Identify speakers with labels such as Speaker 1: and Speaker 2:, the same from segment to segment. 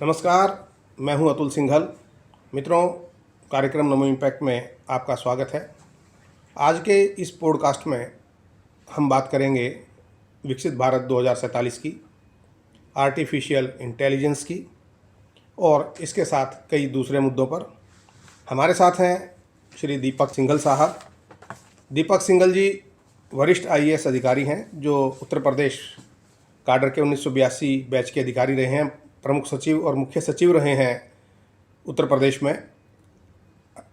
Speaker 1: नमस्कार, मैं हूं अतुल सिंघल। मित्रों, कार्यक्रम नमो इम्पैक्ट में आपका स्वागत है। आज के इस पॉडकास्ट में हम बात करेंगे विकसित भारत 2047 की, आर्टिफिशियल इंटेलिजेंस की और इसके साथ कई दूसरे मुद्दों पर। हमारे साथ हैं श्री दीपक सिंघल साहब। दीपक सिंघल जी वरिष्ठ आईएएस अधिकारी हैं जो उत्तर प्रदेश काडर के 1982 बैच के अधिकारी रहे हैं, प्रमुख सचिव और मुख्य सचिव रहे हैं उत्तर प्रदेश में।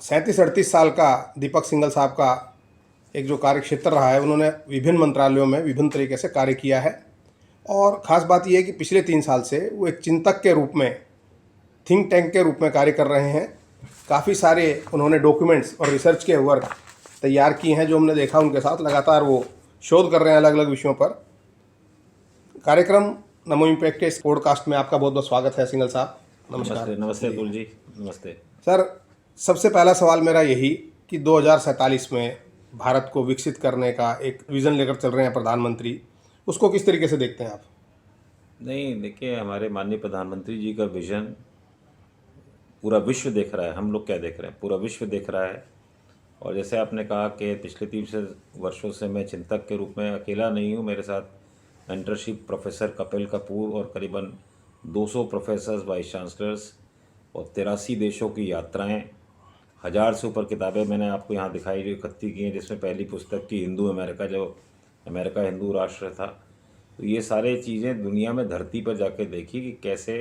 Speaker 1: 37-38 साल का दीपक सिंघल साहब का एक जो कार्य क्षेत्र रहा है, उन्होंने विभिन्न मंत्रालयों में विभिन्न तरीके से कार्य किया है। और ख़ास बात यह है कि पिछले 3 साल से वो एक चिंतक के रूप में, थिंक टैंक के रूप में कार्य कर रहे हैं। काफ़ी सारे उन्होंने डॉक्यूमेंट्स और रिसर्च के वर्क तैयार किए हैं जो हमने देखा उनके साथ। लगातार वो शोध कर रहे हैं अलग अलग विषयों पर। कार्यक्रम नमो इम्पैक्ट के इस पॉडकास्ट में आपका बहुत बहुत स्वागत है सिंघल साहब। नमस्कार।
Speaker 2: नमस्ते अतुल जी। नमस्ते
Speaker 1: सर। सबसे पहला सवाल मेरा यही कि 2047 में भारत को विकसित करने का एक विज़न लेकर चल रहे हैं प्रधानमंत्री, उसको किस तरीके से देखते हैं आप?
Speaker 2: नहीं, देखिए, हमारे माननीय प्रधानमंत्री जी का विजन पूरा विश्व देख रहा है। हम लोग क्या देख रहे हैं, पूरा विश्व देख रहा है। और जैसे आपने कहा कि पिछले 3 वर्षों से मैं चिंतक के रूप में अकेला नहीं हूँ। मेरे साथ मेंटरशिप प्रोफेसर कपिल कपूर और करीबन 200 प्रोफेसर्स, वाइस चांसलर्स और 83 देशों की यात्राएं, 1000 से ऊपर किताबें मैंने आपको यहाँ दिखाई जो इकट्ठी की हैं, जिसमें पहली पुस्तक थी हिंदू अमेरिका, जो अमेरिका हिंदू राष्ट्र था। तो ये सारे चीज़ें दुनिया में धरती पर जाके देखी कि कैसे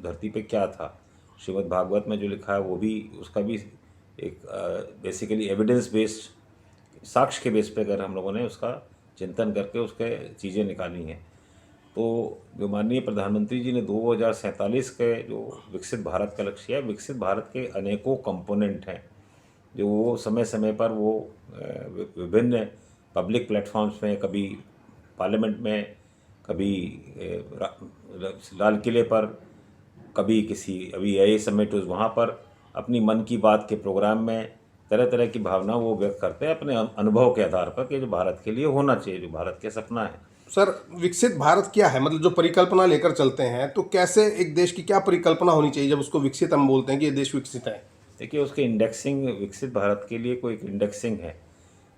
Speaker 2: धरती पे क्या था। श्रीमद् भागवत में जो लिखा है वो भी, उसका भी एक बेसिकली एविडेंस बेस्ड, साक्ष्य के बेस पे अगर हम लोगों ने उसका चिंतन करके उसके चीज़ें निकाली हैं। तो जो माननीय प्रधानमंत्री जी ने 2047 के जो विकसित भारत का लक्ष्य है, विकसित भारत के अनेकों कंपोनेंट हैं जो वो समय समय पर वो विभिन्न पब्लिक प्लेटफॉर्म्स में, कभी पार्लियामेंट में, कभी लाल किले पर, कभी किसी अभी ए समिट वहाँ पर अपनी मन की बात के प्रोग्राम में तरह तरह की भावना वो व्यक्त करते हैं अपने अनुभव के आधार पर कि जो भारत के लिए होना चाहिए, जो भारत के सपना है।
Speaker 1: सर, विकसित भारत क्या है? मतलब जो परिकल्पना लेकर चलते हैं, तो कैसे एक देश की क्या परिकल्पना होनी चाहिए जब उसको विकसित हम बोलते हैं कि ये देश विकसित है?
Speaker 2: देखिए, उसके इंडेक्सिंग, विकसित भारत के लिए कोई इंडेक्सिंग है।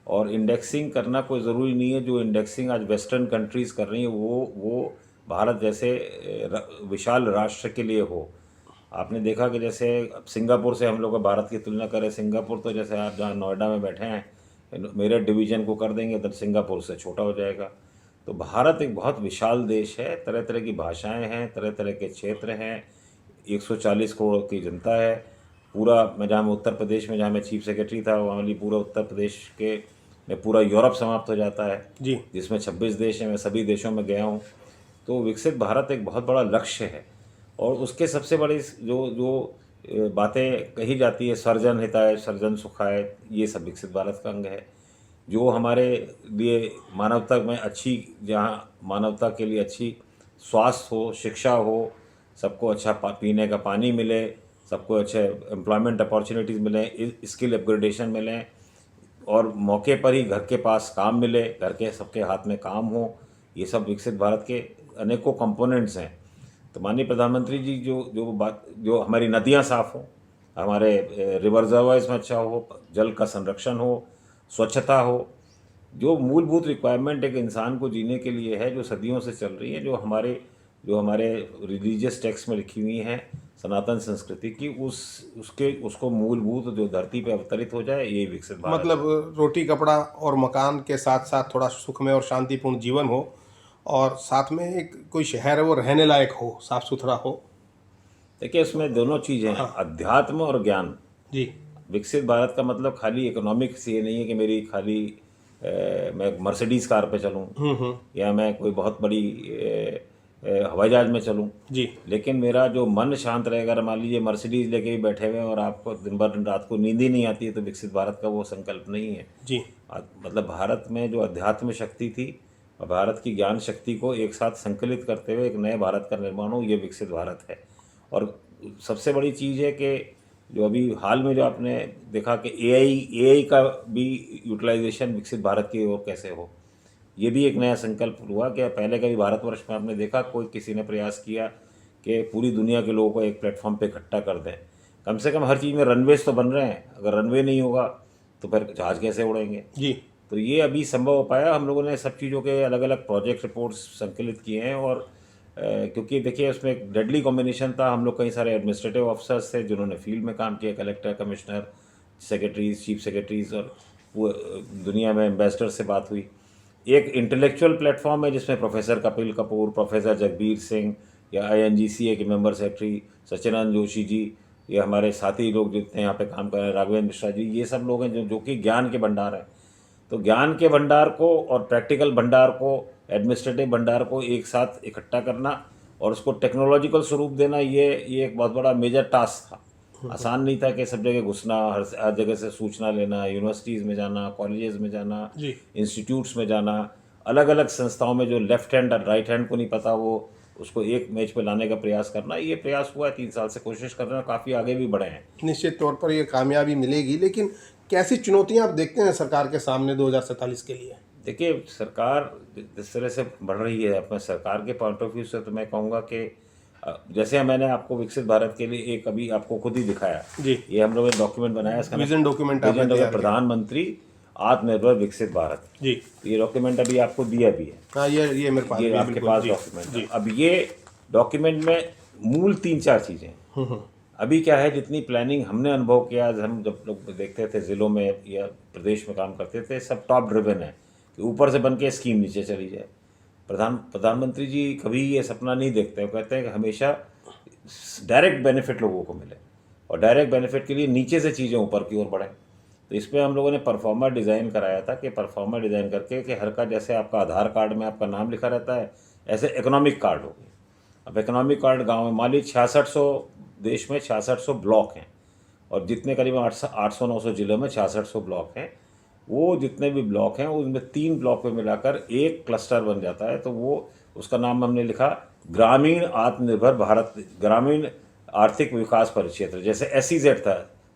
Speaker 2: और इंडेक्सिंग करना कोई ज़रूरी नहीं है। जो इंडेक्सिंग आज वेस्टर्न कंट्रीज़ कर रही है वो भारत जैसे विशाल राष्ट्र के लिए हो। आपने देखा कि जैसे सिंगापुर से हम लोग भारत की तुलना करें, सिंगापुर तो जैसे आप जहाँ नोएडा में बैठे हैं, मेरठ डिवीज़न को कर देंगे तो सिंगापुर से छोटा हो जाएगा। तो भारत एक बहुत विशाल देश है, तरह तरह की भाषाएं हैं, तरह तरह के क्षेत्र हैं, 140 करोड़ की जनता है। पूरा मैं जहाँ मैं उत्तर प्रदेश में, जहाँ मैं चीफ सेक्रेटरी था, वहाँ वाली पूरा उत्तर प्रदेश के में पूरा यूरोप समाप्त हो जाता है
Speaker 1: जी,
Speaker 2: जिसमें 26 देश हैं। मैं सभी देशों में गया हूँ। तो विकसित भारत एक बहुत बड़ा लक्ष्य है। और उसके सबसे बड़ी जो जो बातें कही जाती है, सर्जन हिताय सर्जन सुखाय, ये सब विकसित भारत का अंग है। जो हमारे लिए मानवता में अच्छी, जहाँ मानवता के लिए अच्छी स्वास्थ्य हो, शिक्षा हो, सबको अच्छा पीने का पानी मिले, सबको अच्छे एम्प्लॉयमेंट अपॉर्चुनिटीज़ मिलें, स्किल अपग्रेडेशन मिलें, और मौके पर ही घर के पास काम मिले, घर के सबके हाथ में काम हो, ये सब विकसित भारत के अनेकों कंपोनेंट्स हैं। तो माननीय प्रधानमंत्री जी जो हमारी नदियाँ साफ़ हों, हमारे रिजर्वायर्स में अच्छा हो, जल का संरक्षण हो, स्वच्छता हो, जो मूलभूत रिक्वायरमेंट एक इंसान को जीने के लिए है, जो सदियों से चल रही है, जो हमारे रिलीजियस टेक्स्ट में लिखी हुई हैं, सनातन संस्कृति की, उसको मूलभूत जो धरती पे अवतरित हो जाए, ये विकसित भारत।
Speaker 1: मतलब रोटी कपड़ा और मकान के साथ साथ थोड़ा सुखमय और शांतिपूर्ण जीवन हो, और साथ में एक कोई शहर है वो रहने लायक हो, साफ सुथरा हो।
Speaker 2: देखिए, इसमें दोनों चीज़ें हैं, अध्यात्म और ज्ञान।
Speaker 1: जी,
Speaker 2: विकसित भारत का मतलब खाली इकोनॉमिक्स ये नहीं है कि मेरी खाली मैं मर्सिडीज़ कार पे चलूँ या मैं कोई बहुत बड़ी हवाई जहाज़ में चलूँ।
Speaker 1: जी,
Speaker 2: लेकिन मेरा जो मन शांत रहेगा, अगर मान लीजिए मर्सिडीज़ लेके भी बैठे हुए हैं और आपको दिन भर रात को नींद ही नहीं आती है, तो विकसित भारत का वो संकल्प नहीं है।
Speaker 1: जी,
Speaker 2: मतलब भारत में जो अध्यात्म शक्ति थी और भारत की ज्ञान शक्ति को एक साथ संकलित करते हुए एक नए भारत का निर्माण हो, ये विकसित भारत है। और सबसे बड़ी चीज़ है कि जो अभी हाल में जो आपने देखा कि एआई का भी यूटिलाइजेशन विकसित भारत की ओर कैसे हो, ये भी एक नया संकल्प हुआ। कि पहले कभी भारतवर्ष में आपने देखा कोई किसी ने प्रयास किया कि पूरी दुनिया के लोगों को एक प्लेटफॉर्म पे इकट्ठा कर दें। कम से कम हर चीज़ में रनवेज तो बन रहे हैं, अगर रनवे नहीं होगा तो फिर जहाज़ कैसे उड़ेंगे।
Speaker 1: जी
Speaker 2: तो ये अभी संभव हो पाया। हम लोगों ने सब चीज़ों के अलग अलग प्रोजेक्ट रिपोर्ट्स संकलित किए हैं और क्योंकि देखिए उसमें एक डेडली कॉम्बिनेशन था। हम लोग कई सारे एडमिनिस्ट्रेटिव ऑफिसर्स थे जिन्होंने फील्ड में काम किया, collector, commissioner, secretaries, chief secretaries, और वो दुनिया में एम्बेसडर से बात हुई। एक इंटेलेक्चुअल प्लेटफॉर्म है जिसमें प्रोफेसर कपिल कपूर, प्रोफेसर जगबीर सिंह या INGCA के मेंबर सेक्रेटरी सच्चिदानंद जोशी जी, ये हमारे साथी लोग जितने यहाँ पे काम कर रहे हैं, राघवेंद्र मिश्रा जी, ये सब लोग हैं जो कि ज्ञान के भंडार हैं। तो ज्ञान के भंडार को और प्रैक्टिकल भंडार को, एडमिनिस्ट्रेटिव भंडार को एक साथ इकट्ठा करना और उसको टेक्नोलॉजिकल स्वरूप देना, ये एक बहुत बड़ा मेजर टास्क था। आसान नहीं था कि सब जगह घुसना, हर जगह से सूचना लेना, यूनिवर्सिटीज़ में जाना, कॉलेजेस में जाना,
Speaker 1: जी
Speaker 2: इंस्टीट्यूट्स में जाना, अलग अलग संस्थाओं में जो लेफ्ट हैंड और राइट हैंड को नहीं पता वो उसको एक मैच पे लाने का प्रयास करना। ये प्रयास हुआ है, 3 साल से कोशिश कर रहे हैं, काफ़ी आगे भी बढ़े हैं।
Speaker 1: निश्चित तौर पर ये कामयाबी मिलेगी, लेकिन कैसी चुनौतियां आप देखते हैं सरकार के सामने 2047 के लिए?
Speaker 2: देखिए, सरकार जिस तरह से बढ़ रही है, अपने सरकार के पॉइंट ऑफ व्यू से तो मैं कहूँगा कि जैसे मैंने आपको विकसित भारत के लिए एक अभी आपको खुद ही दिखाया,
Speaker 1: जी
Speaker 2: ये हम लोगों ने डॉक्यूमेंट बनाया, इसका
Speaker 1: विजन डॉक्यूमेंट आपने
Speaker 2: विजन
Speaker 1: तैयार
Speaker 2: डॉक्यूमेंट
Speaker 1: किया।
Speaker 2: प्रधानमंत्री आत्मनिर्भर विकसित भारत।
Speaker 1: जी
Speaker 2: ये डॉक्यूमेंट अभी आपको दिया भी है,
Speaker 1: हाँ, ये मेरे पास
Speaker 2: ये
Speaker 1: भी है,
Speaker 2: आपके
Speaker 1: बिल्कुल।
Speaker 2: पास
Speaker 1: जी
Speaker 2: डॉक्यूमेंट
Speaker 1: जी
Speaker 2: है। अब ये डॉक्यूमेंट में मूल 3-4 चीज़ें हैं।
Speaker 1: हम्म।
Speaker 2: अभी क्या है, जितनी प्लानिंग हमने अनुभव किया, आज हम जब लोग देखते थे ज़िलों में या प्रदेश में काम करते थे, सब टॉप ड्रिवन है कि ऊपर से बन के स्कीम नीचे चली जाए। प्रधानमंत्री जी कभी ये सपना नहीं देखते, वो कहते हैं कि हमेशा डायरेक्ट बेनिफिट लोगों को मिले और डायरेक्ट बेनिफिट के लिए नीचे से चीज़ें ऊपर की ओर बढ़ें। तो इस पर हम लोगों ने परफॉर्मा डिज़ाइन कराया था कि परफॉर्मा डिज़ाइन करके कि हर का जैसे आपका आधार कार्ड में आपका नाम लिखा रहता है, ऐसे इकोनॉमिक कार्ड हो गए। अब इकोनॉमिक कार्ड गाँव में मान लीजिए 6600 देश में 6600 ब्लॉक हैं और जितने करीब 800-900 जिलों में 6600 ब्लॉक हैं। वो जितने भी ब्लॉक हैं उनमें 3 ब्लॉक में मिलाकर एक क्लस्टर बन जाता है। तो वो उसका नाम हमने लिखा ग्रामीण आत्मनिर्भर भारत, ग्रामीण आर्थिक विकास परिक्षेत्र। जैसे SEZ था,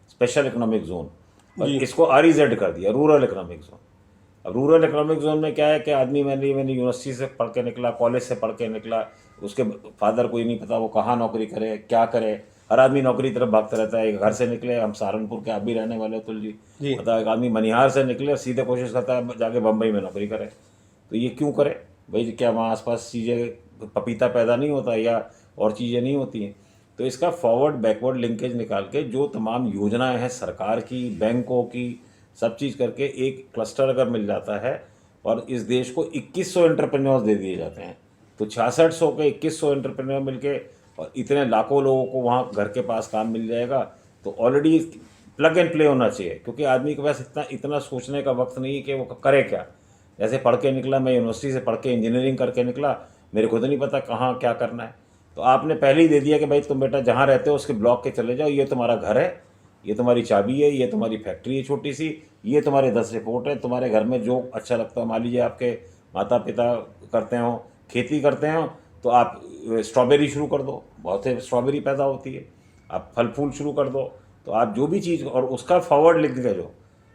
Speaker 2: स्पेशल इकोनॉमिक जोन, और इसको REZ कर दिया, रूरल इकोनॉमिक जोन। अब रूरल इकोनॉमिक जोन में क्या है कि आदमी मैंने यूनिवर्सिटी से पढ़ के निकला, कॉलेज से पढ़ के निकला, उसके फादर को ही नहीं पता वो कहाँ नौकरी करे, क्या करे। हर आदमी नौकरी तरफ भागता रहता है। एक घर से निकले, हम सहारनपुर के आप भी रहने वाले हो तुल जी, पता है, एक आदमी मनिहार से निकले और सीधे कोशिश करता है जाके बम्बई में नौकरी करे। तो ये क्यों करे भाई? क्या वहाँ आसपास चीज़ें, पपीता पैदा नहीं होता या और चीज़ें नहीं होती हैं? तो इसका फॉरवर्ड बैकवर्ड लिंकेज निकाल के जो तमाम योजनाएं हैं सरकार की, बैंकों की, सब चीज़ करके एक क्लस्टर अगर मिल जाता है और इस देश को 2100 एंटरप्रेन्योर्स दे दिए जाते हैं, तो 6600 के 2100 एंटरप्रेन्योर मिलके और इतने लाखों लोगों को वहाँ घर के पास काम मिल जाएगा। तो ऑलरेडी प्लग एंड प्ले होना चाहिए, क्योंकि आदमी के पास इतना सोचने का वक्त नहीं है कि वो करे क्या। जैसे पढ़ के निकला, मैं यूनिवर्सिटी से पढ़ के इंजीनियरिंग करके निकला, मेरे को तो नहीं पता कहाँ क्या करना है। तो आपने पहले ही दे दिया कि भाई तुम बेटा जहाँ रहते हो उसके ब्लॉक के चले जाओ, ये तुम्हारा घर है, ये तुम्हारी चाबी है, ये तुम्हारी फैक्ट्री है छोटी सी, ये तुम्हारे 10 रिपोर्ट है, तुम्हारे घर में जो अच्छा लगता है। मान लीजिए आपके माता पिता करते हो, खेती करते हो, तो आप स्ट्रॉबेरी शुरू कर दो, बहुत से स्ट्रॉबेरी पैदा होती है। आप फल फूल शुरू कर दो, तो आप जो भी चीज़, और उसका फॉरवर्ड लिंक है, जो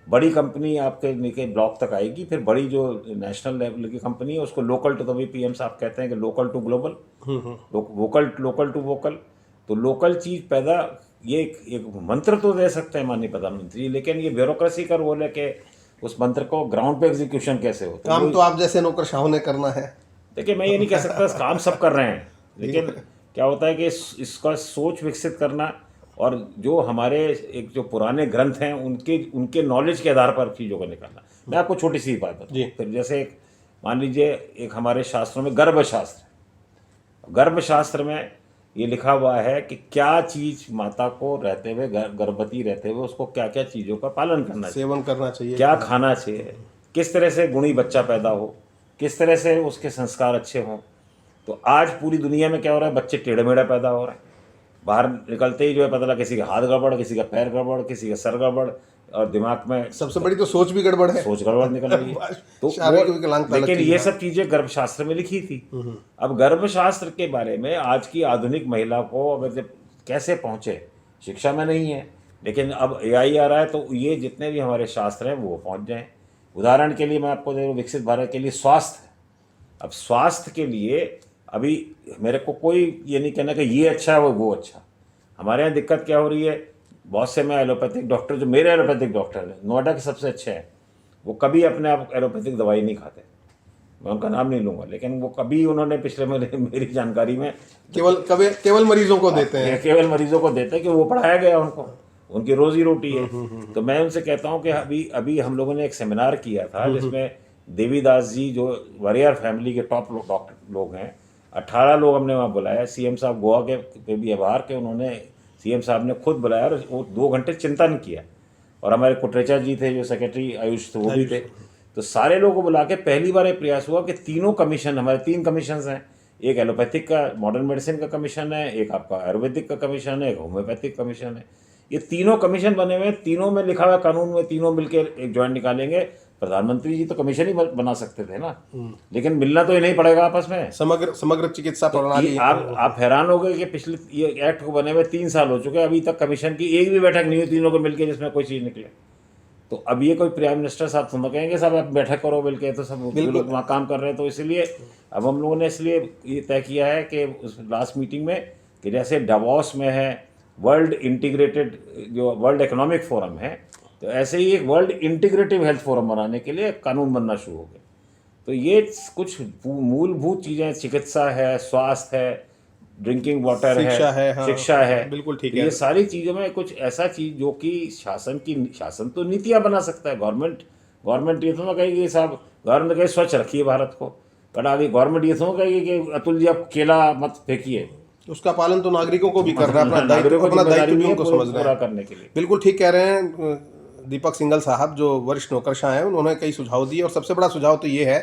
Speaker 2: बड़ी कंपनी आपके नीचे ब्लॉक तक आएगी, फिर बड़ी जो नेशनल लेवल की कंपनी है उसको लोकल टू, तभी PM साहब कहते हैं कि local to global, local to vocal. तो लोकल चीज़ पैदा, ये एक मंत्र तो दे सकते हैं माननीय प्रधानमंत्री, लेकिन ये ब्यूरोक्रेसी का रोल है कि उस मंत्र को ग्राउंड पे एग्जीक्यूशन कैसे हो।
Speaker 1: काम तो आप जैसे नौकरशाहों ने करना है।
Speaker 2: देखिए, मैं ये नहीं कह सकता काम सब कर रहे हैं, लेकिन क्या होता है कि इसका सोच विकसित करना और जो हमारे एक जो पुराने ग्रंथ हैं उनके नॉलेज के आधार पर चीज़ों को निकालना। मैं आपको छोटी सी बात बताऊँ, फिर जैसे एक मान लीजिए एक हमारे शास्त्रों में गर्भशास्त्र में ये लिखा हुआ है कि क्या चीज़ माता को रहते हुए, गर्भवती रहते हुए उसको क्या क्या चीज़ों का पालन करना चाहिए,
Speaker 1: सेवन करना चाहिए,
Speaker 2: क्या खाना चाहिए, किस तरह से गुणी बच्चा पैदा हो, किस तरह से उसके संस्कार अच्छे हों। तो आज पूरी दुनिया में क्या हो रहा है, बच्चे टेढ़े मेढ़े पैदा हो रहे हैं। बाहर निकलते ही जो है पता लगा किसी का हाथ गड़बड़, किसी का पैर गड़बड़, किसी का सर गड़बड़, और दिमाग में
Speaker 1: सबसे बड़ी तो सोच भी गड़बड़ है,
Speaker 2: सोच गड़बड़ निकल रही है। तो लेकिन ये सब चीज़ें गर्भशास्त्र में लिखी थी। अब गर्भशास्त्र के बारे में आज की आधुनिक महिला को अगर कैसे पहुँचे, शिक्षा में नहीं है, लेकिन अब AI आ रहा है तो ये जितने भी हमारे शास्त्र हैं वो पहुँच जाएँ। उदाहरण के लिए मैं आपको दे रहा हूँ, विकसित भारत के लिए स्वास्थ्य। अब स्वास्थ्य के लिए अभी मेरे को कोई ये नहीं कहना कि ये अच्छा है वो अच्छा। हमारे यहाँ दिक्कत क्या हो रही है, बहुत से मैं एलोपैथिक डॉक्टर, जो मेरे एलोपैथिक डॉक्टर हैं नोएडा के सबसे अच्छे हैं, वो कभी अपने आप एलोपैथिक दवाई नहीं खाते। मैं उनका नाम नहीं लूँगा, लेकिन वो कभी उन्होंने पिछले मेरी जानकारी में
Speaker 1: केवल मरीजों को देते हैं।
Speaker 2: केवल मरीजों को देते हैं कि वो पढ़ाया गया उनको, उनकी रोजी रोटी है। तो मैं उनसे कहता हूँ कि अभी अभी हम लोगों ने एक सेमिनार किया था जिसमें देवीदास जी, जो वॉरियर फैमिली के टॉप डॉक्टर लोग हैं, 18 लोग हमने वहाँ बुलाया। सीएम साहब गोवा के पे भी आभार के उन्होंने, सीएम साहब ने खुद बुलाया और वो 2 घंटे चिंतन किया। और हमारे कुटरेचा जी थे जो सेक्रेटरी आयुष थे, वो भी थे। तो सारे लोगों को बुला के पहली बार ये प्रयास हुआ कि तीनों कमीशन, हमारे 3 कमीशन हैं, एक एलोपैथिक का मॉडर्न मेडिसिन का कमीशन है, एक आपका आयुर्वेदिक का कमीशन है, एक होम्योपैथिक कमीशन है। ये तीनों कमीशन बने हुए हैं, तीनों में लिखा हुआ कानून में, तीनों मिलकर एक जॉइंट निकालेंगे। प्रधानमंत्री जी तो कमीशन ही बना सकते थे ना, लेकिन मिलना तो इन्हें ही पड़ेगा आपस में।
Speaker 1: समग्र चिकित्सा प्रणाली।
Speaker 2: आप हैरान हो गए कि पिछले ये एक्ट को बने हुए 3 साल हो चुके हैं, अभी तक कमीशन की एक भी बैठक नहीं हुई तीनों को मिलकर जिसमें कोई चीज़ निकले। तो अब ये कोई प्राइम मिनिस्टर साहब सुन कहेंगे साहब आप बैठक करो मिलके, तो सब लोग वहाँ काम कर रहे हैं। तो इसलिए अब हम लोगों ने इसलिए ये तय किया है कि उस लास्ट मीटिंग में कि जैसे डावोस में है वर्ल्ड इंटीग्रेटेड, जो वर्ल्ड इकोनॉमिक फोरम है, तो ऐसे ही एक वर्ल्ड इंटीग्रेटिव हेल्थ फोरम बनाने के लिए कानून बनना शुरू हो गए। तो ये कुछ मूलभूत चीज़ें, चिकित्सा है, स्वास्थ्य है, ड्रिंकिंग वाटर है,
Speaker 1: हाँ,
Speaker 2: शिक्षा है,
Speaker 1: बिल्कुल ठीक
Speaker 2: है। ये सारी चीज़ों में कुछ ऐसा चीज़ जो कि शासन तो नीतियाँ बना सकता है। गवर्नमेंट ये तो ना कहेगी साहब, गवर्नमेंट कहे स्वच्छ रखिए भारत को, पर आगे गवर्नमेंट ये तो कहेगी कि अतुल जी आप केला मत फेंकिए।
Speaker 1: उसका पालन तो नागरिकों को भी करना है, अपना दायित्व भी उनको समझना है
Speaker 2: करने के लिए।
Speaker 1: बिल्कुल ठीक कह रहे हैं दीपक सिंघल साहब, जो वरिष्ठ नौकरशाह हैं। उन्होंने कई सुझाव दिए और सबसे बड़ा सुझाव तो ये है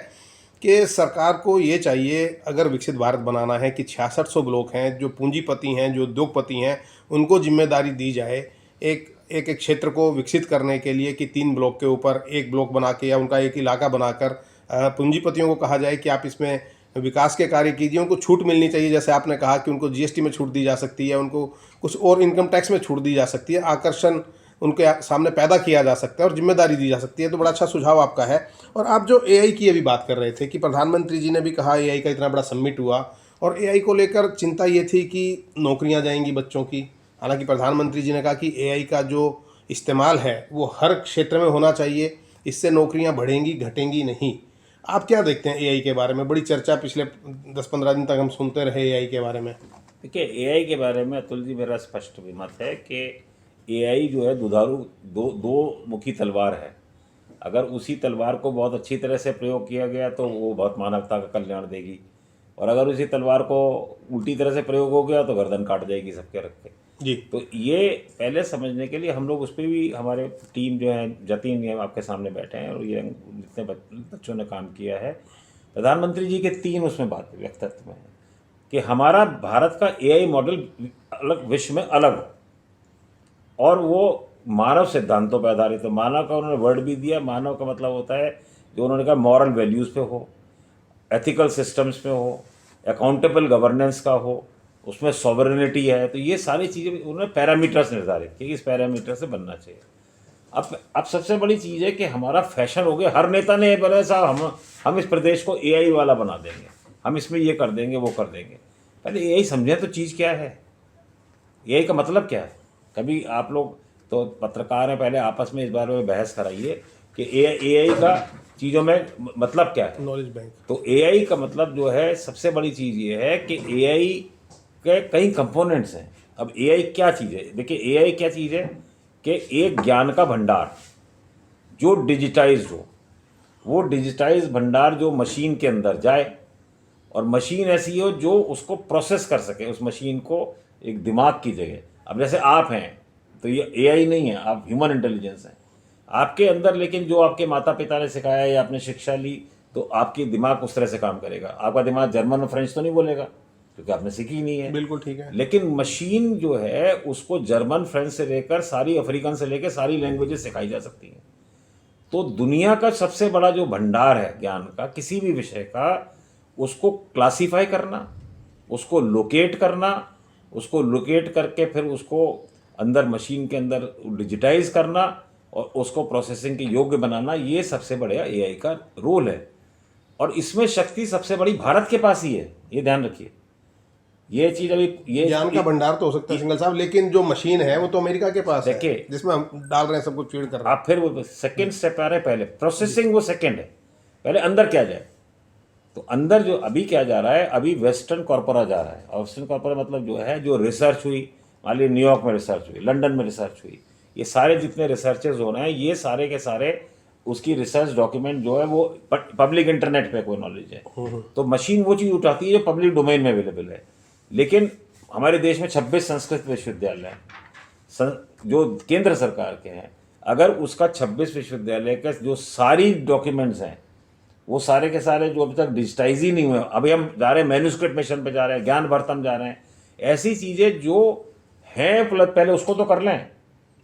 Speaker 1: कि सरकार को ये चाहिए, अगर विकसित भारत बनाना है, कि 6600 ब्लॉक हैं, जो पूंजीपति हैं, जो उद्योगपति हैं, उनको जिम्मेदारी दी जाए एक एक क्षेत्र को विकसित करने के लिए, कि 3 ब्लॉक के ऊपर एक ब्लॉक बना के या उनका एक इलाका बनाकर पूंजीपतियों को कहा जाए कि आप इसमें विकास के कार्य कीजिए। उनको छूट मिलनी चाहिए, जैसे आपने कहा कि उनको जीएसटी में छूट दी जा सकती है, उनको कुछ और इनकम टैक्स में छूट दी जा सकती है, आकर्षण उनके सामने पैदा किया जा सकता है और जिम्मेदारी दी जा सकती है। तो बड़ा अच्छा सुझाव आपका है। और आप जो एआई की अभी बात कर रहे थे कि प्रधानमंत्री जी ने भी कहा, एआई का इतना बड़ा समिट हुआ और एआई को लेकर चिंता ये थी कि नौकरियां जाएंगी बच्चों की। हालांकि प्रधानमंत्री जी ने कहा कि एआई का जो इस्तेमाल है वो हर क्षेत्र में होना चाहिए, इससे नौकरियां बढ़ेंगी, घटेंगी नहीं। आप क्या देखते हैं एआई के बारे में? बड़ी चर्चा पिछले 10-15 दिन तक हम सुनते रहे एआई के बारे में।
Speaker 2: देखिए, एआई के बारे में अतुल जी मेरा स्पष्ट मत है कि एआई जो है दुधारू दो मुखी तलवार है। अगर उसी तलवार को बहुत अच्छी तरह से प्रयोग किया गया तो वो बहुत मानवता का कल्याण देगी, और अगर उसी तलवार को उल्टी तरह से प्रयोग हो गया तो गर्दन काट जाएगी सबके रख के
Speaker 1: जी।
Speaker 2: तो ये पहले समझने के लिए हम लोग उस पर भी, हमारे टीम जो है, जतीन ये आपके सामने बैठे हैं, और ये जितने बच्चों ने काम किया है, प्रधानमंत्री जी के 3 उसमें बात व्यक्तित्व में है कि हमारा भारत का एआई मॉडल अलग, विश्व में अलग हो, और वो मानव सिद्धांतों पर आधारित हो। मानव का उन्होंने वर्ड भी दिया। मानव का मतलब होता है जो उन्होंने कहा मॉरल वैल्यूज़ पे हो, एथिकल सिस्टम्स पे हो, अकाउंटेबल गवर्नेंस का हो, उसमें सॉवरेनिटी है। तो ये सारी चीज़ें उन्होंने पैरामीटर्स निर्धारित किए कि इस पैरामीटर से बनना चाहिए। अब सबसे बड़ी चीज़ है कि हमारा फैशन हो गया, हर नेता ने बोला साहब हम इस प्रदेश को एआई वाला बना देंगे, हम इसमें ये कर देंगे, वो कर देंगे। पहले एआई समझें तो चीज़ क्या है, एआई का मतलब क्या है। कभी आप लोग तो पत्रकार हैं, पहले आपस में इस बारे में बहस कराइए कि एआई का चीज़ों में मतलब क्या है।
Speaker 1: Knowledge bank. तो
Speaker 2: एआई का मतलब जो है, सबसे बड़ी चीज़ ये है कि एआई के कई कंपोनेंट्स हैं। अब एआई क्या चीज़ है, देखिए एआई क्या चीज़ है कि एक ज्ञान का भंडार जो डिजिटाइज्ड हो, वो डिजिटाइज भंडार जो मशीन के अंदर जाए, और मशीन ऐसी हो जो उसको प्रोसेस कर सके, उस मशीन को एक दिमाग की जगह। अब जैसे आप हैं तो ये एआई नहीं है, आप ह्यूमन इंटेलिजेंस हैं आपके अंदर, लेकिन जो आपके माता पिता ने सिखाया या आपने शिक्षा ली, तो आपकी दिमाग उस तरह से काम करेगा। आपका दिमाग जर्मन और फ्रेंच तो नहीं बोलेगा क्योंकि आपने सीखी ही नहीं है।
Speaker 1: बिल्कुल ठीक है।
Speaker 2: लेकिन मशीन जो है उसको जर्मन, फ्रेंच से लेकर सारी अफ्रीकन से लेकर सारी लैंग्वेजेस सिखाई जा सकती हैं। तो दुनिया का सबसे बड़ा जो भंडार है ज्ञान का, किसी भी विषय का, उसको क्लासीफाई करना, उसको लोकेट करना, उसको लोकेट करके फिर उसको अंदर मशीन के अंदर डिजिटाइज करना और उसको प्रोसेसिंग के योग्य बनाना, ये सबसे बड़ा एआई का रोल है। और इसमें शक्ति सबसे बड़ी भारत के पास ही है, ये ध्यान रखिए। ये चीज़ अभी ये
Speaker 1: ज्ञान का भंडार तो हो सकता है सिंघल साहब, लेकिन जो मशीन है वो तो अमेरिका के पास है,
Speaker 2: देखिए,
Speaker 1: जिसमें हम डाल रहे हैं, सब कुछ फीड कर रहे हैं।
Speaker 2: आप फिर वो सेकंड स्टेप आ रहे हैं, पहले प्रोसेसिंग वो सेकंड है, पहले अंदर क्या जाए। तो अंदर जो अभी क्या जा रहा है, अभी वेस्टर्न कॉर्पोरा जा रहा है। और वेस्टर्न कॉर्पोरा मतलब जो है, जो रिसर्च हुई, मान लीजिए न्यूयॉर्क में रिसर्च हुई, लंदन में रिसर्च हुई, ये सारे जितने रिसर्चेज हो रहे हैं, ये सारे के सारे उसकी रिसर्च डॉक्यूमेंट जो है वो पब्लिक इंटरनेट पे कोई नॉलेज है। तो मशीन वो चीज़ उठाती है जो पब्लिक डोमेन में अवेलेबल है। लेकिन हमारे देश में 26 संस्कृत विश्वविद्यालय हैं जो केंद्र सरकार के हैं। अगर उसका 26 विश्वविद्यालय के जो सारी डॉक्यूमेंट्स हैं, वो सारे के सारे जो अभी तक डिजिटाइज ही नहीं हुए, अभी हम जा रहे हैं मैन्युस्क्रिप्ट मिशन पे जा रहे हैं, ज्ञान भारतम जा रहे हैं, ऐसी चीज़ें जो हैं पहले उसको तो कर लें।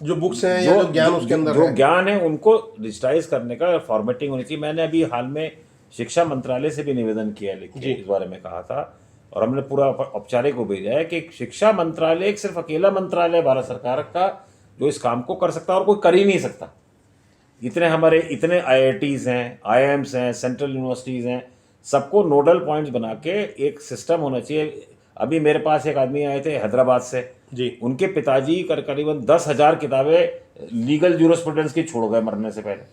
Speaker 1: जो बुक्स हैं या जो ज्ञान उसके अंदर
Speaker 2: जो
Speaker 1: है,
Speaker 2: ज्ञान है उनको डिजिटाइज करने का फॉर्मेटिंग होनी चाहिए। मैंने अभी हाल में शिक्षा मंत्रालय से भी निवेदन किया, लिख के इस बारे में कहा था, और हमने पूरा औपचारिक को भेजा है कि शिक्षा मंत्रालय एक सिर्फ अकेला मंत्रालय भारत सरकार का जो इस काम को कर सकता है, और कोई कर ही नहीं सकता। इतने IITs हैं, IIMs हैं, सेंट्रल यूनिवर्सिटीज़ हैं, सबको नोडल पॉइंट्स बना के एक सिस्टम होना चाहिए। अभी मेरे पास एक आदमी आए थे हैदराबाद से
Speaker 1: जी,
Speaker 2: उनके पिताजी करीबन 10,000 किताबें लीगल जूरिस्प्रूडेंस की छोड़ गए मरने से पहले,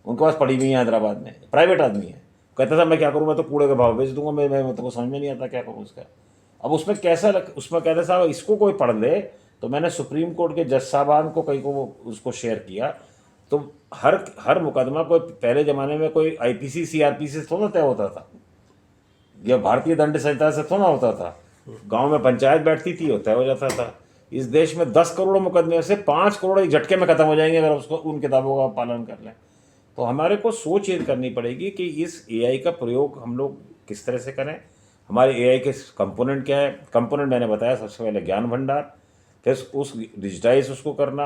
Speaker 2: उनके पास पड़ी हुई हैं हैदराबाद में, प्राइवेट आदमी है। कहता था मैं क्या करूँ, मैं तो कूड़े के भाव बेच दूंगा, मैं तो समझ में नहीं आता क्या करूँ उसका। अब उसमें उसमें कहते साहब इसको कोई पढ़ ले, तो मैंने सुप्रीम कोर्ट के जज साहबान को कहीं को उसको शेयर किया। तो हर मुकदमा कोई पहले ज़माने में कोई IPC CRPC से थोड़ा तय होता था, या भारतीय दंड संहिता से थोड़ा होता था, गांव में पंचायत बैठती थी, तय हो जाता था। इस देश में 10 करोड़ मुकदमे से 5 करोड़ एक झटके में खत्म हो जाएंगे अगर उसको उन किताबों का पालन कर लें। तो हमारे को सोच ये करनी पड़ेगी कि इस AI का प्रयोग हम लोग किस तरह से करें। हमारे AI के कंपोनेंट क्या है। कंपोनेंट मैंने बताया, सबसे पहले ज्ञान भंडार, फिर उस डिजिटाइज उसको करना,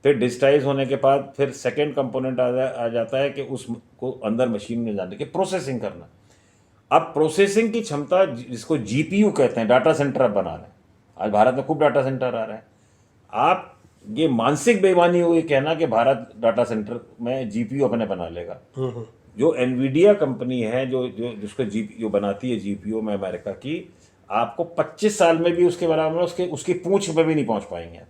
Speaker 2: फिर डिजिटाइज होने के बाद फिर सेकेंड कंपोनेंट आ जाता है कि उसको अंदर मशीन में जाने के प्रोसेसिंग करना। अब प्रोसेसिंग की क्षमता जिसको GPU कहते हैं, डाटा सेंटर अब बना रहे हैं। आज भारत में खूब डाटा सेंटर आ रहे हैं। आप ये मानसिक बेईमानी हुई कहना कि भारत डाटा सेंटर में GPU अपने बना लेगा। जो एनवीडिया कंपनी है जिसको जो बनाती है GPU में अमेरिका की, आपको 25 साल में भी उसके बराबर उसकी पूंछ पे भी नहीं पहुंच पाएंगे आप।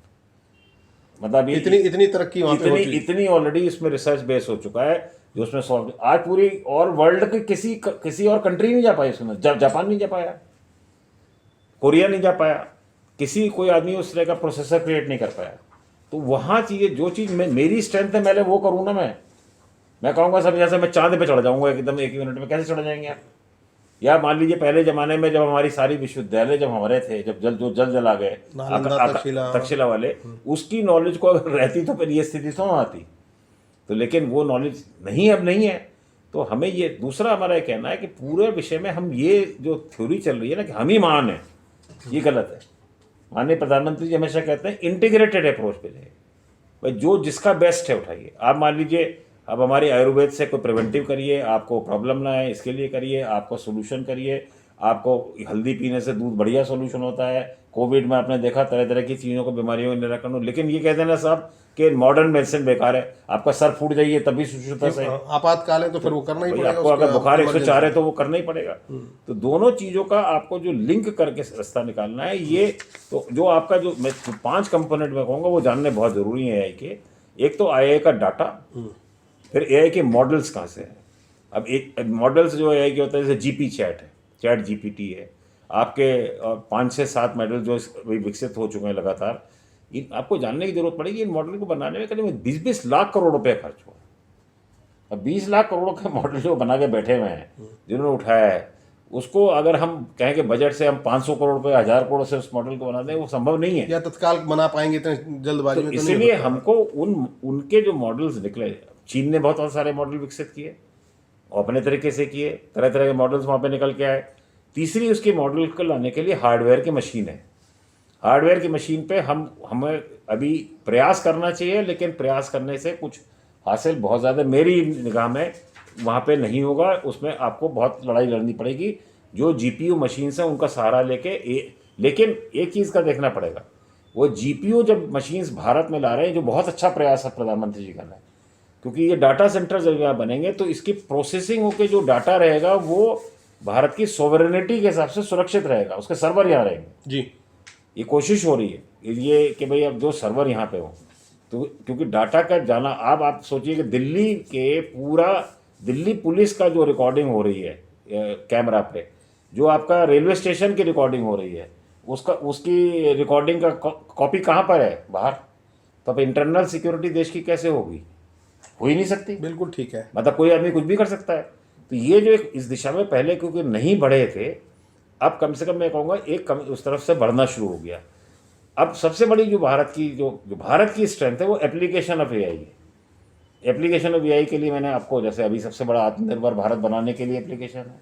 Speaker 2: मतलब
Speaker 1: इतनी तरक्की वहाँ पे होती है।
Speaker 2: इतनी ऑलरेडी इसमें रिसर्च बेस हो चुका है जो उसमें सॉल्व आज पूरी और वर्ल्ड के किसी और कंट्री नहीं जा पाई इसमें। जापान नहीं जा पाया, कोरिया नहीं जा पाया, कोई आदमी उस तरह का प्रोसेसर क्रिएट नहीं कर पाया। तो वहाँ चीज़ें जो चीज़ मेरी स्ट्रेंथ है मैं वो करूँ ना। मैं कहूँगा सब जैसे मैं चांद पे चढ़ जाऊँगा एकदम 1 मिनट में, कैसे चढ़ जाएंगे आप। या मान लीजिए पहले ज़माने में जब हमारी सारी विश्वविद्यालय जब हमारे थे, जब जल जला गए तक्षशिला वाले, उसकी नॉलेज को अगर रहती तो फिर ये स्थिति तो आती। तो लेकिन वो नॉलेज अब नहीं है। तो हमें ये दूसरा हमारा कहना है कि पूरे विषय में हम ये जो थ्योरी चल रही है ना कि हम ही महान है, ये गलत है। माननीय प्रधानमंत्री जी हमेशा कहते हैं इंटीग्रेटेड अप्रोच पे जाइए, भाई जो जिसका बेस्ट है उठाइए। आप मान लीजिए अब हमारी आयुर्वेद से कोई प्रिवेंटिव करिए, आपको प्रॉब्लम ना है इसके लिए करिए, आपको सोल्यूशन करिए। आपको हल्दी पीने से दूध बढ़िया सोल्यूशन होता है। कोविड में आपने देखा तरह तरह की चीज़ों को, बीमारियों का निराकरण हो। लेकिन ये कहते हैं ना साहब कि मॉडर्न मेडिसिन बेकार है, आपका सर फूट जाइए तभी सुश्रुता से
Speaker 1: आपातकाल है तो फिर वो करना ही पड़ेगा।
Speaker 2: आपको अगर बुखार 104 है तो वो करना ही पड़ेगा। तो दोनों चीज़ों का आपको जो लिंक करके रास्ता निकालना है, ये तो जो आपका जो मैं 5 कंपोनेंट में कहूँगा वो जानने बहुत ज़रूरी है AI के। एक तो AI का डाटा, फिर AI के मॉडल्स कहाँ से हैं। अब एक मॉडल्स जो AI के होते हैं, जैसे GP चैट है, चैट GPT है, आपके 5 से 7 मॉडल जो विकसित हो चुके हैं लगातार। इन आपको जानने की जरूरत पड़ेगी इन मॉडल को बनाने में करीब 20-20 लाख करोड़ रुपए खर्च हुआ। अब 20 लाख करोड़ के मॉडल जो बना के बैठे हुए हैं जिन्होंने उठाया है, उसको अगर हम कहें कि बजट से हम 500 करोड़ रुपए 1000 करोड़ से उस मॉडल को बना दें, वो संभव नहीं है।
Speaker 1: या तत्काल बना पाएंगे इतने जल्दबाजी में?
Speaker 2: इसीलिए हमको उनके जो मॉडल्स निकले, चीन ने बहुत सारे मॉडल विकसित किए और अपने तरीके से किए, तरह तरह के मॉडल्स वहाँ पे निकल के आए। तीसरी उसके मॉडल को लाने के लिए हार्डवेयर की मशीन है। हार्डवेयर की मशीन पे हमें अभी प्रयास करना चाहिए, लेकिन प्रयास करने से कुछ हासिल बहुत ज़्यादा मेरी निगाह में वहाँ पे नहीं होगा। उसमें आपको बहुत लड़ाई लड़नी पड़ेगी। जो GPU मशीन से उनका सहारा लेके लेकिन एक चीज़ का देखना पड़ेगा, वो GPU जब मशीन्स भारत में ला रहे हैं, जो बहुत अच्छा प्रयास है प्रधानमंत्री जी का है, क्योंकि ये डाटा सेंटर जब यहाँ बनेंगे तो इसकी प्रोसेसिंग होकर जो डाटा रहेगा वो भारत की सोवरेनिटी के हिसाब से सुरक्षित रहेगा, उसके सर्वर यहाँ रहेंगे।
Speaker 1: जी।
Speaker 2: ये कोशिश हो रही है ये कि भाई अब जो सर्वर यहाँ पे हो, तो क्योंकि डाटा का जाना, अब आप सोचिए कि दिल्ली के पूरा दिल्ली पुलिस का जो रिकॉर्डिंग हो रही है कैमरा पे, जो आपका रेलवे स्टेशन की रिकॉर्डिंग हो रही है, उसकी रिकॉर्डिंग का कॉपी कहाँ पर है? बाहर। तो अब इंटरनल सिक्योरिटी देश की कैसे होगी? हो ही नहीं सकती।
Speaker 1: बिल्कुल ठीक है।
Speaker 2: मतलब कोई आदमी कुछ भी कर सकता है। तो ये जो एक इस दिशा में पहले क्योंकि नहीं बढ़े थे, अब कम से कम मैं कहूँगा एक उस तरफ से बढ़ना शुरू हो गया। अब सबसे बड़ी जो भारत की स्ट्रेंथ है वो एप्लीकेशन ऑफ एआई है। एप्लीकेशन ऑफ एआई के लिए मैंने आपको, जैसे अभी सबसे बड़ा आत्मनिर्भर भारत बनाने के लिए एप्लीकेशन है,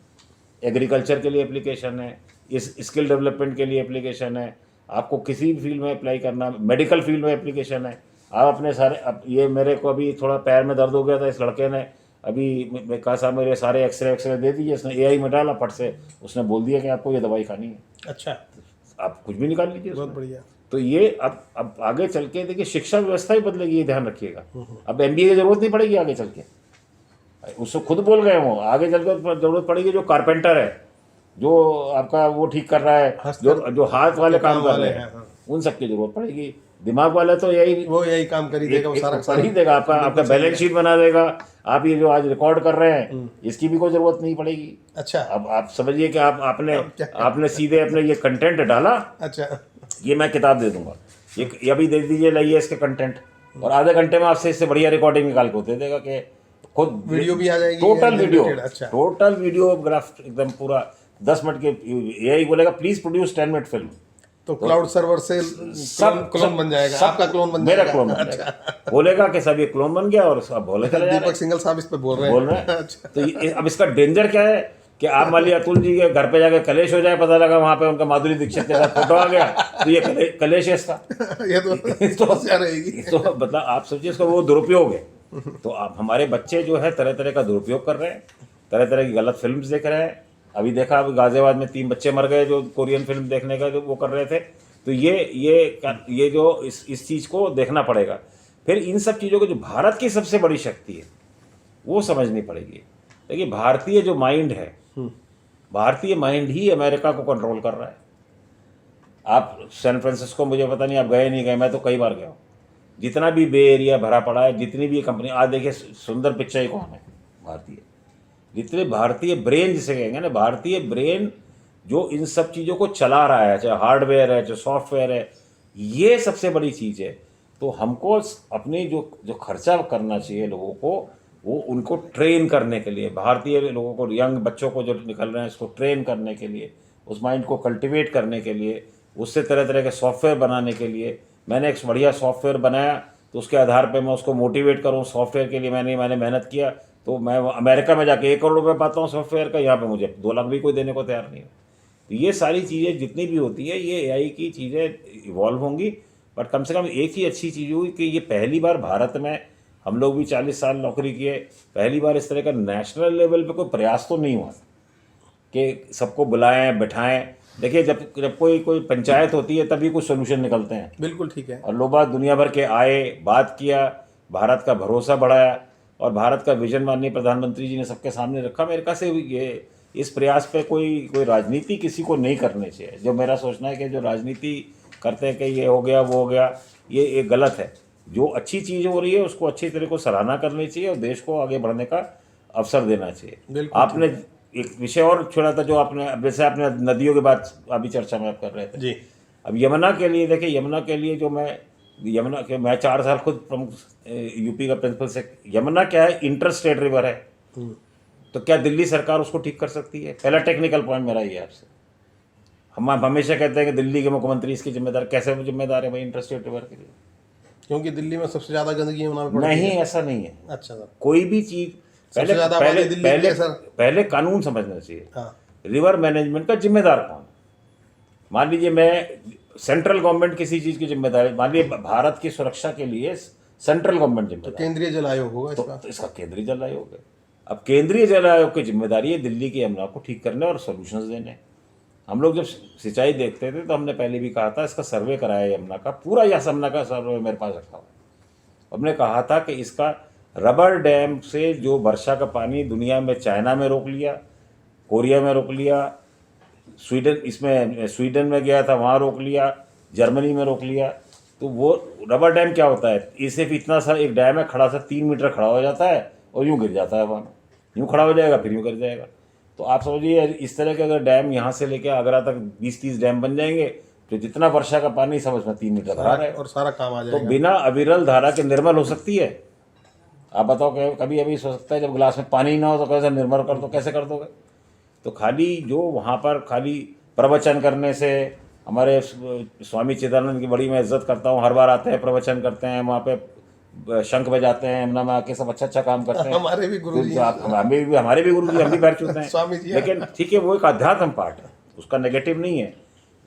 Speaker 2: एग्रीकल्चर के लिए एप्लीकेशन है, इस स्किल डेवलपमेंट के लिए एप्लीकेशन है, आपको किसी भी फील्ड में अप्लाई करना, मेडिकल फील्ड में एप्लीकेशन है। आप अपने सारे, अब ये मेरे को अभी थोड़ा पैर में दर्द हो गया था, इस लड़के ने अभी कहा साहब मेरे सारे एक्सरे दे दीजिए, उसने एआई में डाला, फट से उसने बोल दिया कि आपको ये दवाई खानी है।
Speaker 1: अच्छा,
Speaker 2: आप कुछ भी निकाल लीजिए।
Speaker 1: बहुत बढ़िया।
Speaker 2: तो ये अब आगे चल के देखिए शिक्षा व्यवस्था ही बदलेगी, ये ध्यान रखिएगा। अब एमबीए की जरूरत नहीं पड़ेगी आगे चल के, उससे खुद बोल गए वो, आगे चल के जरूरत पड़ेगी जो कारपेंटर है, जो आपका वो ठीक कर रहा है, जो हाथ वाले काम कर रहे हैं, उन सबकी जरूरत पड़ेगी। दिमाग वाला तो यही काम कर ही देगा, वो सारा कर ही देगा, आपका बैलेंस शीट बना देगा। आप ये जो आज रिकॉर्ड कर रहे हैं इसकी भी कोई जरूरत नहीं पड़ेगी।
Speaker 1: अच्छा,
Speaker 2: अब आप समझिए कि आपने सीधे अपने ये कंटेंट डाला।
Speaker 1: अच्छा,
Speaker 2: ये मैं किताब दे दूंगा, ये अभी दे दीजिए, लाइए इसके कंटेंट, और आधे घंटे में आपसे इससे बढ़िया रिकॉर्डिंग निकाल के दे देगा कि खुद
Speaker 1: वीडियो भी आ जाएगी,
Speaker 2: टोटल वीडियोग्राफ एकदम पूरा 10 मिनट के। एआई बोलेगा प्लीज प्रोड्यूस 10 मिनट फिल्म,
Speaker 1: तो क्लाउड सर्वर से सब क्लोन बन जाएगा, आपका क्लोन बन जाएगा,
Speaker 2: मेरा क्लोन बन जाएगा। बोलेगा कि सब ये क्लोन बन गया और सब बोले चले जा रहे हैं।
Speaker 1: दीपक सिंघल साहब इस पे बोल रहे हैं।
Speaker 2: अच्छा। तो अब इसका डेंजर क्या है कि आप मान लिया अतुल जी के घर पे जाके कलेश हो जाए, पता लगा वहां पे उनका माधुरी दीक्षित के साथ फोटो आ गया, तो ये कलेश है इसका।
Speaker 1: ये तो समस्या रहेगी।
Speaker 2: तो मतलब आप सोचिए इसका वो दुरुपयोग है। तो आप हमारे बच्चे जो है तरह तरह का दुरुपयोग कर रहे हैं, तरह तरह की गलत फिल्म्स देख रहे हैं। अभी देखा, अभी गाजियाबाद में 3 बच्चे मर गए जो कोरियन फिल्म देखने का जो वो कर रहे थे। तो ये जो इस चीज़ को देखना पड़ेगा। फिर इन सब चीज़ों को जो भारत की सबसे बड़ी शक्ति है वो समझनी पड़ेगी। देखिए भारतीय जो माइंड है, भारतीय माइंड ही अमेरिका को कंट्रोल कर रहा है। आप सैन फ्रांसिस्को, मुझे पता नहीं आप गए नहीं गए, मैं तो कई बार गया हूँ। जितना भी बे एरिया भरा पड़ा है, जितनी भी कंपनी, आज देखिए सुंदर पिचाई कौन है? भारतीय। जितने भारतीय ब्रेन जिसे कहेंगे ना, भारतीय ब्रेन जो इन सब चीज़ों को चला रहा है, चाहे हार्डवेयर है चाहे सॉफ्टवेयर है, ये सबसे बड़ी चीज़ है। तो हमको अपने जो खर्चा करना चाहिए लोगों को, वो उनको ट्रेन करने के लिए, भारतीय लोगों को, यंग बच्चों को जो निकल रहे हैं इसको ट्रेन करने के लिए, उस माइंड को कल्टिवेट करने के लिए, उससे तरह तरह के सॉफ्टवेयर बनाने के लिए। मैंने एक बढ़िया सॉफ्टवेयर बनाया तो उसके आधार पे मैं उसको मोटिवेट करूँ सॉफ्टवेयर के लिए। मैंने मेहनत किया तो मैं अमेरिका में जाके 1 करोड़ रुपये पाता हूँ सॉफ्टवेयर का, यहाँ पे मुझे 2 लाख भी कोई देने को तैयार नहीं है। तो ये सारी चीज़ें जितनी भी होती है, ये एआई की चीज़ें इवॉल्व होंगी। बट कम से कम एक ही अच्छी चीज़ हुई कि ये पहली बार भारत में, हम लोग भी 40 साल नौकरी किए, पहली बार इस तरह का नेशनल लेवल पे कोई प्रयास तो नहीं हुआ कि सबको बुलाएं बैठाएं। देखिए जब कोई पंचायत होती है तभी कुछ सोल्यूशन निकलते हैं।
Speaker 1: बिल्कुल ठीक है।
Speaker 2: और लोग बात दुनिया भर के आए, बात किया, भारत का भरोसा बढ़ाया और भारत का विजन माननीय प्रधानमंत्री जी ने सबके सामने रखा। मेरे ख्याल से ये इस प्रयास पे कोई राजनीति किसी को नहीं करनी चाहिए। जो मेरा सोचना है कि जो राजनीति करते हैं कि ये हो गया वो हो गया, ये गलत है। जो अच्छी चीज़ हो रही है उसको अच्छी तरह को सराहना करनी चाहिए और देश को आगे बढ़ने का अवसर देना चाहिए। आपने एक विषय और छोड़ा था जो आपने, जैसे आपने नदियों की बात अभी चर्चा में आप कर रहे थे
Speaker 1: जी।
Speaker 2: अब यमुना के लिए, देखिए यमुना के लिए जो मैं 4 साल खुद प्रमुख यूपी का प्रिंसिपल से, यमुना क्या है? इंटर स्टेट रिवर है। तो क्या दिल्ली सरकार उसको ठीक कर सकती है? पहला टेक्निकल पॉइंट मेरा ये आपसे। हम हमेशा कहते हैं कि दिल्ली के मुख्यमंत्री इसकी जिम्मेदार, कैसे जिम्मेदार है भाई इंटर स्टेट रिवर के लिए?
Speaker 1: क्योंकि दिल्ली में सबसे ज्यादा गंदगी यमुना में
Speaker 2: नहीं, ऐसा नहीं है।
Speaker 1: अच्छा सर,
Speaker 2: कोई भी चीज पहले कानून समझना चाहिए।
Speaker 1: हाँ।
Speaker 2: रिवर मैनेजमेंट का जिम्मेदार कौन? मान लीजिए मैं सेंट्रल गवर्नमेंट किसी चीज की जिम्मेदारी, मान लीजिए भारत की सुरक्षा के लिए सेंट्रल गवर्नमेंट जिम्मेदार,
Speaker 1: केंद्रीय जल आयोग होगा
Speaker 2: तो इसका केंद्रीय जल आयोग है। अब केंद्रीय जल आयोग की जिम्मेदारी है दिल्ली की यमुना को ठीक करने और सॉल्यूशंस देने। हम लोग जब सिंचाई देखते थे तो हमने पहले भी कहा था, इसका सर्वे कराया यमुना का पूरा, या यमुना का सर्वे मेरे पास रखा हुआ। हमने कहा था कि इसका रबर डैम से जो वर्षा का पानी दुनिया में चाइना में रोक लिया, कोरिया में रोक लिया, स्वीडन में गया था वहाँ रोक लिया, जर्मनी में रोक लिया। तो वो रबर डैम क्या होता है, ये सिर्फ इतना सा एक डैम है, खड़ा सा 3 मीटर खड़ा हो जाता है और यूँ गिर जाता है पानी, यूँ खड़ा हो जाएगा फिर यूँ गिर जाएगा। तो आप समझिए इस तरह के अगर डैम यहाँ से लेके आगरा तक 20-30 डैम बन जाएंगे तो जितना वर्षा का पानी समझ में 3 मीटर भरा है
Speaker 1: और सारा काम आ
Speaker 2: तो
Speaker 1: जाएगा।
Speaker 2: बिना अविरल धारा के निर्मल हो सकती है। आप बताओ कि कभी अभी सोच सकता है जब गिलास में पानी ना हो तो कैसे निर्मल कर दो, कैसे कर दोगे? तो खाली जो वहाँ पर खाली प्रवचन करने से, हमारे स्वामी चिदानंद की बड़ी मैं इज्जत करता हूँ, हर बार आते हैं प्रवचन करते हैं, वहाँ पे शंख बजाते हैं, यमुना में आके सब अच्छा काम करते हैं।
Speaker 1: हमारे भी गुरु जी,
Speaker 2: हमारे भी गुरु जी, हम भी पैर छूते हैं
Speaker 1: स्वामी जी।
Speaker 2: लेकिन ठीक है, वो एक अध्यात्म पार्ट है, उसका नेगेटिव नहीं है।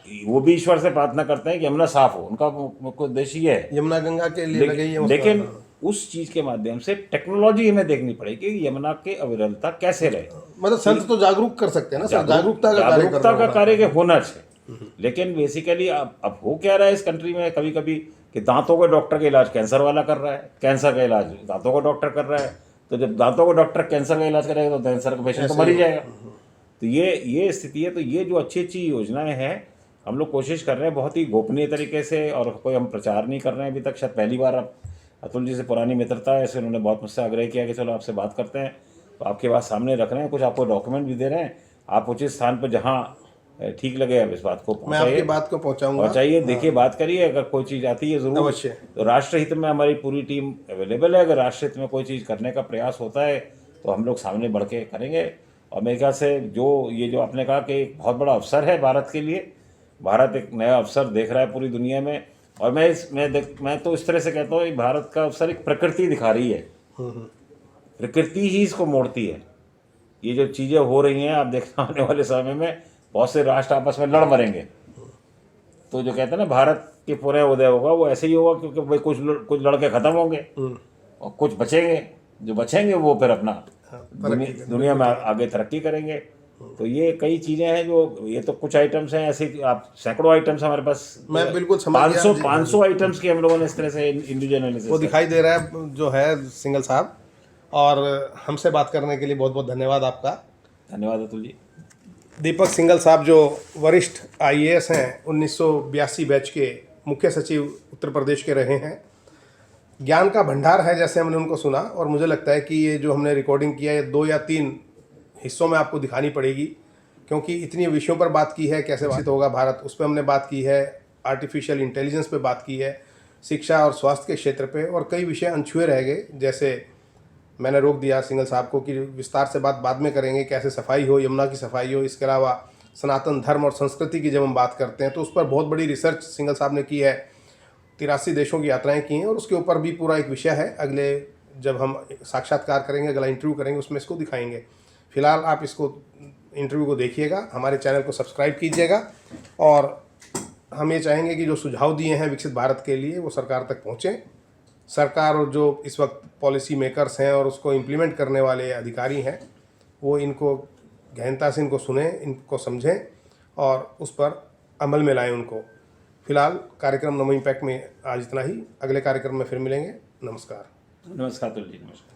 Speaker 2: वो भी ईश्वर से प्रार्थना करते हैं कि यमुना साफ हो, उनका मुख्य उद्देश्य ये है।
Speaker 1: यमुना गंगा के लिए लगे ही
Speaker 2: लेकिन उस चीज के माध्यम से टेक्नोलॉजी हमें देखनी पड़ेगी कि यमुना के अविरलता कैसे रहे।
Speaker 1: मतलब संत तो जागरूक कर सकते हैं ना सर, जागरूकता
Speaker 2: का कार्य होना चाहिए। लेकिन बेसिकली अब हो क्या रहा है इस कंट्री में, कभी कभी कि दांतों के डॉक्टर का इलाज कैंसर वाला कर रहा है, कैंसर का इलाज दांतों का डॉक्टर कर रहा है। तो जब दांतों का डॉक्टर कैंसर का इलाज करेगा तो कैंसर का पेशेंट तो मर ही जाएगा। तो ये स्थिति है। तो ये जो अच्छी अच्छी योजनाएं हैं, हम लोग कोशिश कर रहे हैं बहुत ही गोपनीय तरीके से, और कोई हम प्रचार नहीं कर रहे हैं अभी तक। शायद पहली बार अब अतुल जी से पुरानी मित्रता है, इसलिए उन्होंने बहुत मुझसे आग्रह किया कि चलो आपसे बात करते हैं, तो आपके बात सामने रख रहे हैं, कुछ आपको डॉक्यूमेंट भी दे रहे हैं। आप उचित स्थान पर जहाँ ठीक लगे अब इस बात को
Speaker 1: मैं आपकी बात को पहुंचाऊंगा।
Speaker 2: चाहिए देखिए, बात करिए, अगर कोई चीज़ आती है ज़रूर
Speaker 1: अवश्य।
Speaker 2: तो राष्ट्र हित में हमारी पूरी टीम अवेलेबल है। अगर राष्ट्र हित में कोई चीज़ करने का प्रयास होता है तो हम लोग सामने बढ़ के करेंगे। और मेरे ख्याल से जो आपने कहा कि एक बहुत बड़ा अवसर है भारत के लिए, भारत एक नया अवसर देख रहा है पूरी दुनिया में। और मैं तो इस तरह से कहता हूँ, भारत का अवसर एक प्रकृति दिखा रही है, प्रकृति ही इसको मोड़ती है। ये जो चीज़ें हो रही हैं, आप देखना आने वाले समय में बहुत से राष्ट्र आपस में लड़ मरेंगे। तो जो कहते हैं ना भारत के पुनः उदय होगा, वो ऐसे ही होगा, क्योंकि भाई कुछ लड़के खत्म होंगे और कुछ बचेंगे। जो बचेंगे वो फिर अपना दुनिया में आगे तरक्की करेंगे। तो ये कई चीज़ें हैं जो, ये तो कुछ आइटम्स हैं, ऐसे आप सैकड़ों आइटम्स हमारे पास,
Speaker 1: मैं बिल्कुल समझ गया।
Speaker 2: 500 आइटम्स की हम लोगों ने इस तरह से इंडिविजुअल
Speaker 1: वो दिखाई दे रहा है जो है सिंघल साहब। और हमसे बात करने के लिए बहुत बहुत धन्यवाद आपका।
Speaker 2: धन्यवाद अतुल जी।
Speaker 1: दीपक सिंघल साहब जो वरिष्ठ IAS हैं, 1982 बैच के मुख्य सचिव उत्तर प्रदेश के रहे हैं। ज्ञान का भंडार है जैसे हमने उनको सुना, और मुझे लगता है कि ये जो हमने रिकॉर्डिंग किया है 2 या 3 हिस्सों में आपको दिखानी पड़ेगी, क्योंकि इतनी विषयों पर बात की है, कैसे विकसित होगा भारत, उस पर हमने बात की है, आर्टिफिशियल इंटेलिजेंस पे बात की है, शिक्षा और स्वास्थ्य के क्षेत्र पे, और कई विषय अनछुए रह गए। जैसे मैंने रोक दिया सिंघल साहब को कि विस्तार से बात बाद में करेंगे, कैसे सफाई हो, यमुना की सफाई हो। इसके अलावा सनातन धर्म और संस्कृति की जब हम बात करते हैं तो उस पर बहुत बड़ी रिसर्च सिंघल साहब ने की है, 83 देशों की यात्राएं की हैं, और उसके ऊपर भी पूरा एक विषय है। अगले जब हम साक्षात्कार करेंगे, अगला इंटरव्यू करेंगे, उसमें इसको दिखाएंगे। फिलहाल आप इसको इंटरव्यू को देखिएगा, हमारे चैनल को सब्सक्राइब कीजिएगा, और हम ये चाहेंगे कि जो सुझाव दिए हैं विकसित भारत के लिए वो सरकार तक पहुँचें। सरकार और जो इस वक्त पॉलिसी मेकर्स हैं और उसको इम्प्लीमेंट करने वाले अधिकारी हैं, वो इनको गहनता से इनको सुनें, इनको समझें और उस पर अमल में लाएं उनको। फिलहाल कार्यक्रम नमो इम्पैक्ट में आज इतना ही। अगले कार्यक्रम में फिर मिलेंगे। नमस्कार।
Speaker 2: नमस्कार अतुल जी, नमस्कार।